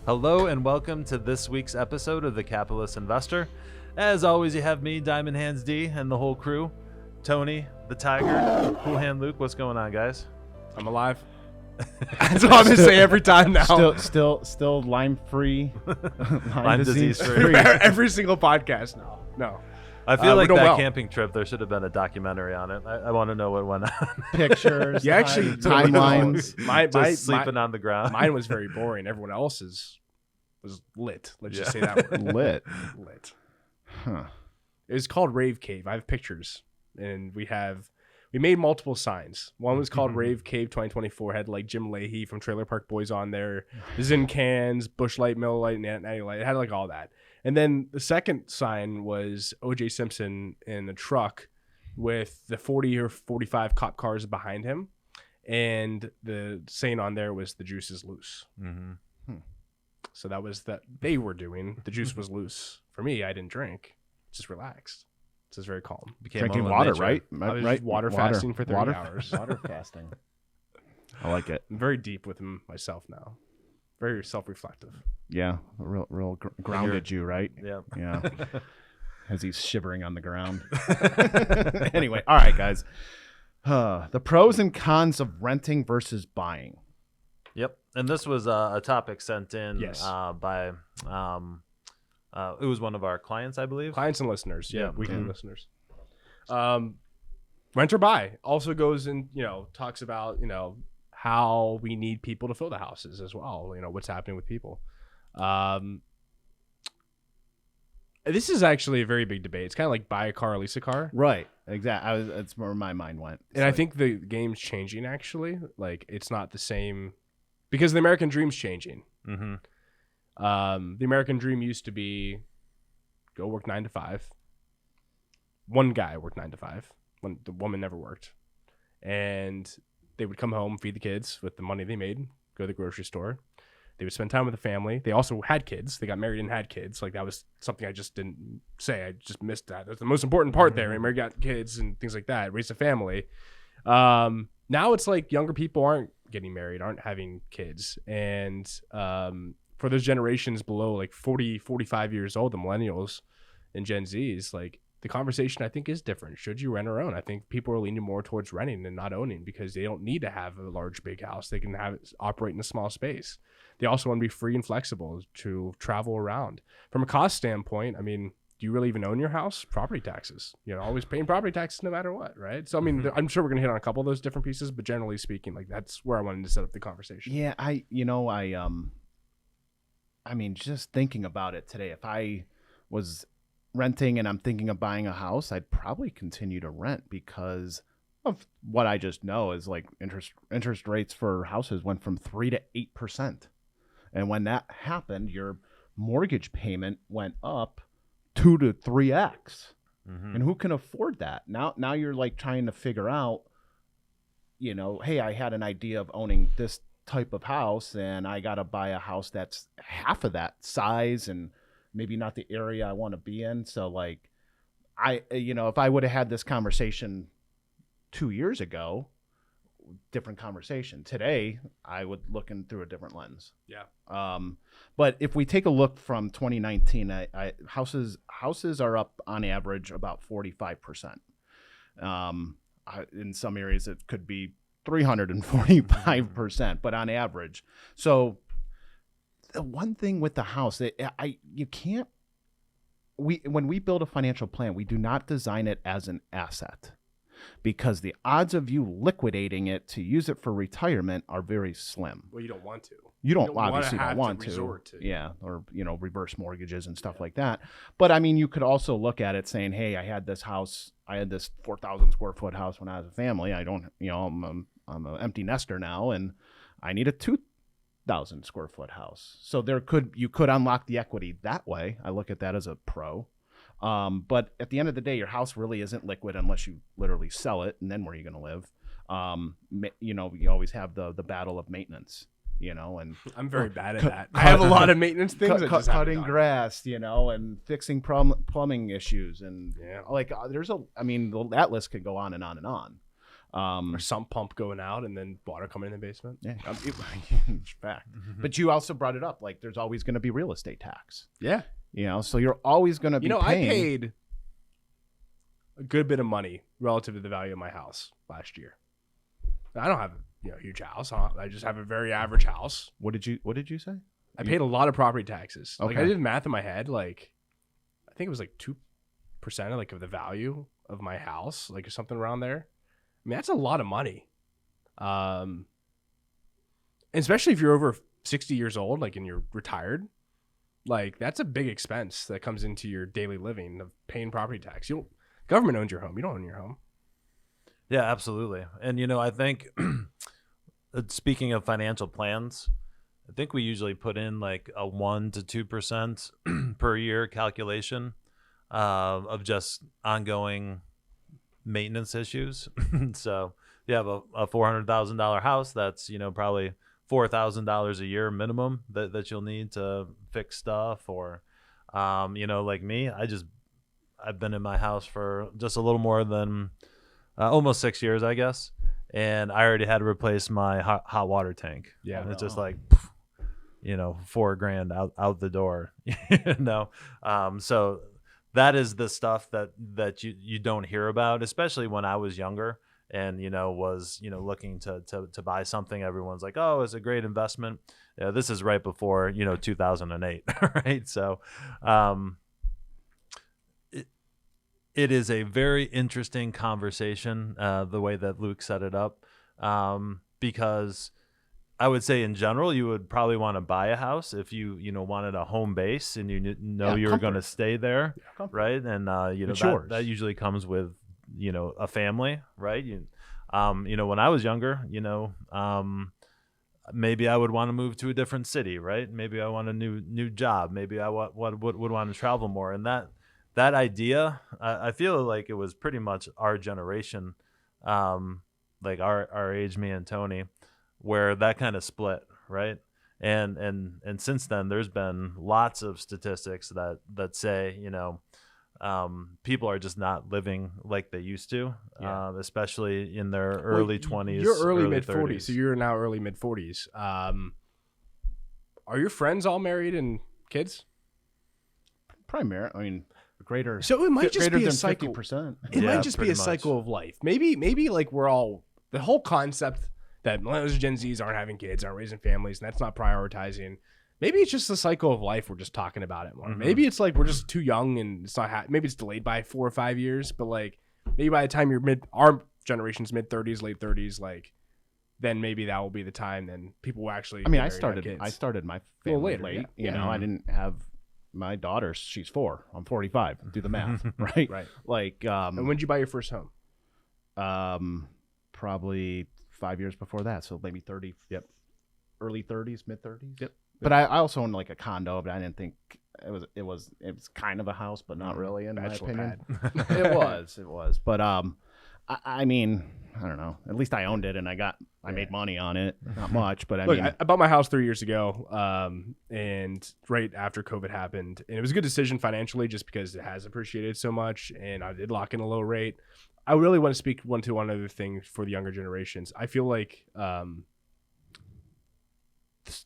Hello and welcome to this week's episode of The Capitalist Investor. As always, you have me, Diamond Hands D, and the whole crew. Tony, the Tiger, Cool Hand Luke. What's going on, guys? I'm alive. That's what I'm gonna say every time now. Still Lyme free, Lyme disease free. Every single podcast now. No. I feel like that well. camping trip, there should have been a documentary on it. I want to know what went on. Pictures, You actually timelines. Just sleeping on the ground. Mine was very boring. Everyone else's was lit. Let's just say that word. Lit. Huh. It was called Rave Cave. I have pictures, and we made multiple signs. One was called Rave Cave 2024. Had like Jim Leahy from Trailer Park Boys on there, Zin Cans, Bush Light, Miller Light, and Natty Light. It had like all that. And then the second sign was O.J. Simpson in a truck with the 40 or 45 cop cars behind him, and the saying on there was "The juice is loose." Mm-hmm. So that was that they were doing. The juice was loose. For me, I didn't drink. Just relaxed. Just very calm. Drinking water, right? I was just water fasting for 30 hours. Water fasting. I like it. I'm very deep with myself now. Very self-reflective. Yeah, real grounded you, right? Yep. Yeah. As he's shivering on the ground. Anyway, all right, guys. The pros and cons of renting versus buying. Yep. And this was a topic sent in by it was one of our clients, I believe. Clients and listeners. Yeah, weekly listeners. Rent or buy also goes in, talks about, how we need people to fill the houses as well. What's happening with people. This is actually a very big debate. It's kind of like buy a car or lease a car. Right. Exactly. That's where my mind went. I think the game's changing, actually. Like, it's not the same because the American dream's changing. Mm-hmm. The American dream used to be go work 9 to 5. One guy worked 9 to 5 when the woman never worked. And they would come home, feed the kids with the money they made, go to the grocery store. They would spend time with the family. They also had kids. They got married and had kids. Like, that was something I just didn't say. I just missed that. That's the most important part there. And married, got kids and things like that. Raised a family. Now it's like younger people aren't getting married, aren't having kids. And for those generations below like 40, 45 years old, the millennials and Gen Zs, like, the conversation I think is different. Should you rent or own? I think people are leaning more towards renting and not owning because they don't need to have a large, big house. They can have it operate in a small space. They also want to be free and flexible to travel around. From a cost standpoint, I mean, do you really even own your house? Property taxes. Always paying property taxes no matter what, right? So, I mean, I'm sure we're going to hit on a couple of those different pieces, but generally speaking, like, that's where I wanted to set up the conversation. Yeah, I mean, just thinking about it today, if I was renting and I'm thinking of buying a house, I'd probably continue to rent because of what I just know is like interest rates for houses went from 3 to 8%. And when that happened, your mortgage payment went up 2 to 3x. Mm-hmm. And who can afford that? Now you're like trying to figure out, hey, I had an idea of owning this type of house and I got to buy a house that's half of that size and maybe not the area I want to be in. So like if I would have had this conversation 2 years ago, different conversation. Today, I would look in through a different lens. Yeah. But if we take a look from 2019, houses are up on average about 45%. In some areas, it could be 345%, but on average. So the one thing with the house when we build a financial plan, we do not design it as an asset because the odds of you liquidating it to use it for retirement are very slim. Well, you don't want to. You don't obviously don't want to. Resort to. Yeah, or reverse mortgages and stuff like that. But I mean, you could also look at it saying, "Hey, I had this 4,000 square foot house when I was a family. I don't, I'm an empty nester now, and I need a 2,000 square foot house." So you could unlock the equity that way. I look at that as a pro. But at the end of the day, your house really isn't liquid unless you literally sell it, and then where are you going to live? You always have the battle of maintenance. And I'm very bad at that. I have a lot of maintenance things. Cutting grass, and fixing plumbing issues, and that list could go on and on and on. Or sump pump going out and then water coming in the basement. Yeah, fact. But you also brought it up, like there's always going to be real estate tax. Yeah. So you're always going to be paying. I paid a good bit of money relative to the value of my house last year. I don't have a huge house. I just have a very average house. What did you say? I paid a lot of property taxes. Okay. Like I did the math in my head. Like I think it was like 2% of the value of my house, like something around there. I mean, that's a lot of money. And especially if you're over 60 years old, like, and you're retired, like that's a big expense that comes into your daily living of paying property tax. Government owns your home. You don't own your home. Yeah, absolutely. And, I think speaking of financial plans, I think we usually put in like a 1 to 2% per year calculation of just ongoing maintenance issues. So you have a $400,000 house, that's, probably $4,000 a year minimum that you'll need to fix stuff. Or, like me, I've been in my house for just a little more than almost 6 years, I guess. And I already had to replace my hot water tank. Yeah. And it's just like, $4,000 out the door, so that is the stuff that you don't hear about, especially when I was younger and, was, looking to buy something. Everyone's like, oh, it's a great investment. Yeah, this is right before, 2008. Right. So, it is a very interesting conversation, the way that Luke set it up, because I would say in general, you would probably want to buy a house if you wanted a home base and you were going to stay there, right? And that usually comes with a family, right? When I was younger, maybe I would want to move to a different city, right? Maybe I want a new job. Maybe I would want to travel more, and that idea, I feel like it was pretty much our generation, like our age, me and Tony, where that kind of split, right? And since then, there's been lots of statistics that say, people are just not living like they used to, especially in their early 20s. You're early mid 30s. 40s, so you're now early mid 40s. Are your friends all married and kids? Primarily, I mean, greater. So it might just be a cycle. 50%. It might just be a cycle of life. Maybe like we're all, the whole concept that millennials and Gen Zs aren't having kids, aren't raising families, and that's not prioritizing. Maybe it's just the cycle of life. We're just talking about it more. Mm-hmm. Maybe it's like we're just too young and it's not. Maybe it's delayed by 4 or 5 years. But like maybe by the time you're our generation's mid 30s, late 30s, like then maybe that will be the time. Then people will actually. I mean, I get married and have started kids. my family later, late. yeah. I didn't have my daughter. She's 4. I'm 45. Do the math, right? Right. Like, And when did you buy your first home? Probably 5 years before that. So maybe 30. Yep. Early 30s, mid 30s. Yep. But I also owned like a condo, but I didn't think it was kind of a house, but not really in Bachelor my opinion. pad. It was. But I mean, I don't know. At least I owned it and I made money on it. Not much, but Look, I bought my house 3 years ago, and right after COVID happened, and it was a good decision financially just because it has appreciated so much, and I did lock in a low rate. I really want to speak one other thing for the younger generations. I feel like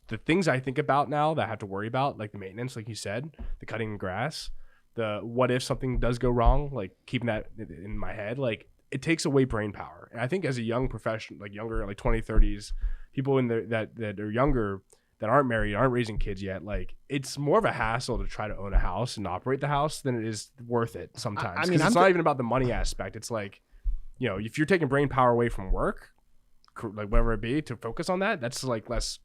the things I think about now that I have to worry about, like the maintenance, like you said, the cutting grass, the what if something does go wrong, like keeping that in my head, like it takes away brain power. And I think as a young professional, like younger, like 20, 30s, people in there that are younger, that aren't married, aren't raising kids yet, like it's more of a hassle to try to own a house and operate the house than it is worth it sometimes. I mean, it's not even about the money aspect. It's like, if you're taking brain power away from work, like whatever it be, to focus on that, that's like less.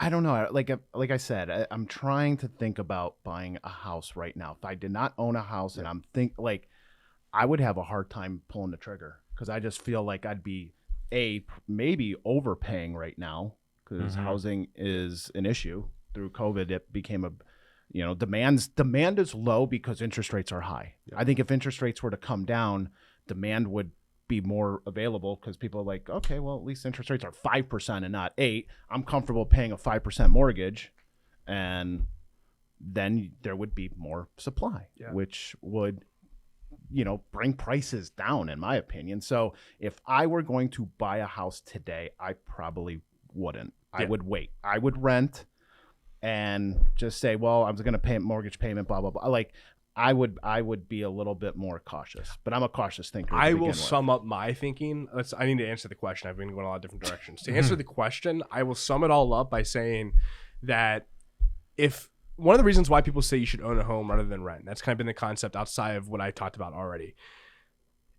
I don't know. Like I said, I'm trying to think about buying a house right now. If I did not own a house, and I would have a hard time pulling the trigger because I just feel like I'd be maybe overpaying right now because housing is an issue. Through COVID, it became demand is low because interest rates are high. Yeah. I think if interest rates were to come down, demand would be more available because people are like, okay, well, at least interest rates are 5% and not 8%. I'm comfortable paying a 5% mortgage, and then there would be more supply, which would bring prices down, in my opinion. So if I were going to buy a house today, I probably wouldn't. I would wait. I would rent and just say, well, I'm going to pay a mortgage payment, blah, blah, blah. Like, I would be a little bit more cautious, but I'm a cautious thinker. I will sum up my thinking. I need to answer the question. I've been going a lot of different directions. To answer the question, I will sum it all up by saying that if one of the reasons why people say you should own a home rather than rent, that's kind of been the concept outside of what I talked about already,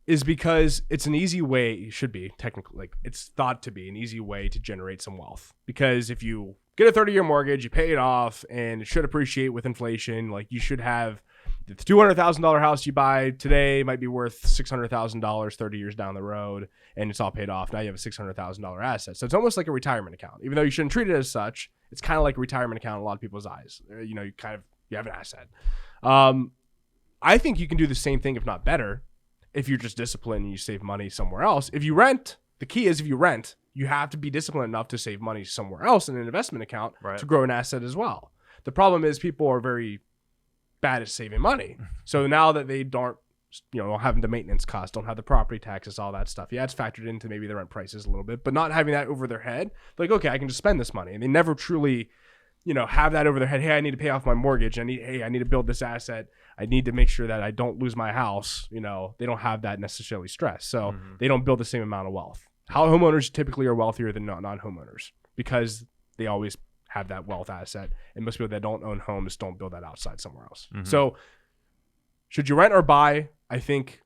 is because it's an easy way, it should be technically, like it's thought to be an easy way to generate some wealth. Because if you get a 30-year mortgage, you pay it off, and it should appreciate with inflation. Like you should have the $200,000 house you buy today might be worth $600,000 30 years down the road, and it's all paid off. Now you have a $600,000 asset. So it's almost like a retirement account. Even though you shouldn't treat it as such, it's kind of like a retirement account in a lot of people's eyes. You have an asset. I think you can do the same thing, if not better, if you're just disciplined and you save money somewhere else. If you rent, the key is if you rent, you have to be disciplined enough to save money somewhere else in an investment account to grow an asset as well. The problem is people are very bad at saving money. So now that they don't having the maintenance costs, don't have the property taxes, all that stuff. Yeah, it's factored into maybe the rent prices a little bit, but not having that over their head. Like, okay, I can just spend this money. And they never truly, have that over their head. Hey, I need to pay off my mortgage. I need to build this asset. I need to make sure that I don't lose my house. They don't have that necessarily stress. So they don't build the same amount of wealth. How homeowners typically are wealthier than non-homeowners because they always have that wealth asset. And most people that don't own homes don't build that outside somewhere else. So should you rent or buy? I think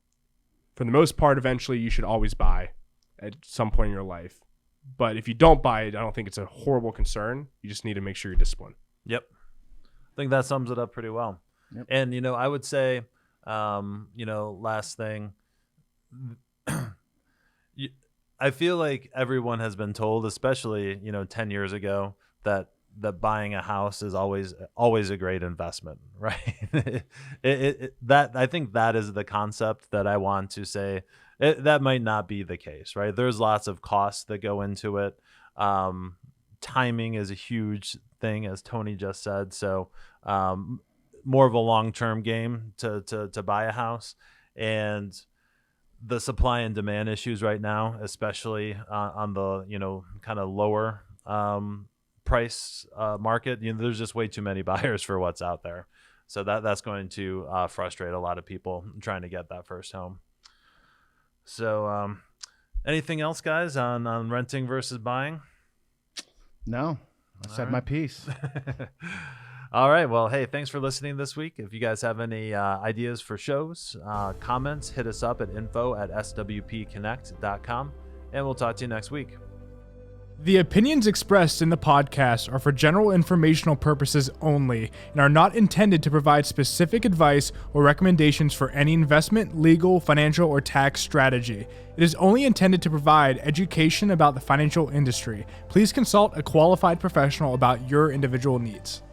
for the most part, eventually you should always buy at some point in your life. But if you don't buy it, I don't think it's a horrible concern. You just need to make sure you're disciplined. Yep. I think that sums it up pretty well. Yep. And, I would say, last thing, I feel like everyone has been told, especially, 10 years ago, that buying a house is always a great investment, right? I think that is the concept that I want to say. That might not be the case, right? There's lots of costs that go into it. Timing is a huge thing, as Tony just said. So more of a long-term game to buy a house. And the supply and demand issues right now, especially on the, kind of lower price market, there's just way too many buyers for what's out there. So that's going to frustrate a lot of people trying to get that first home. So anything else, guys, on renting versus buying? No, I said my piece. All right. Well, hey, thanks for listening this week. If you guys have any ideas for shows, comments, hit us up at info@swpconnect.com, and we'll talk to you next week. The opinions expressed in the podcast are for general informational purposes only and are not intended to provide specific advice or recommendations for any investment, legal, financial, or tax strategy. It is only intended to provide education about the financial industry. Please consult a qualified professional about your individual needs.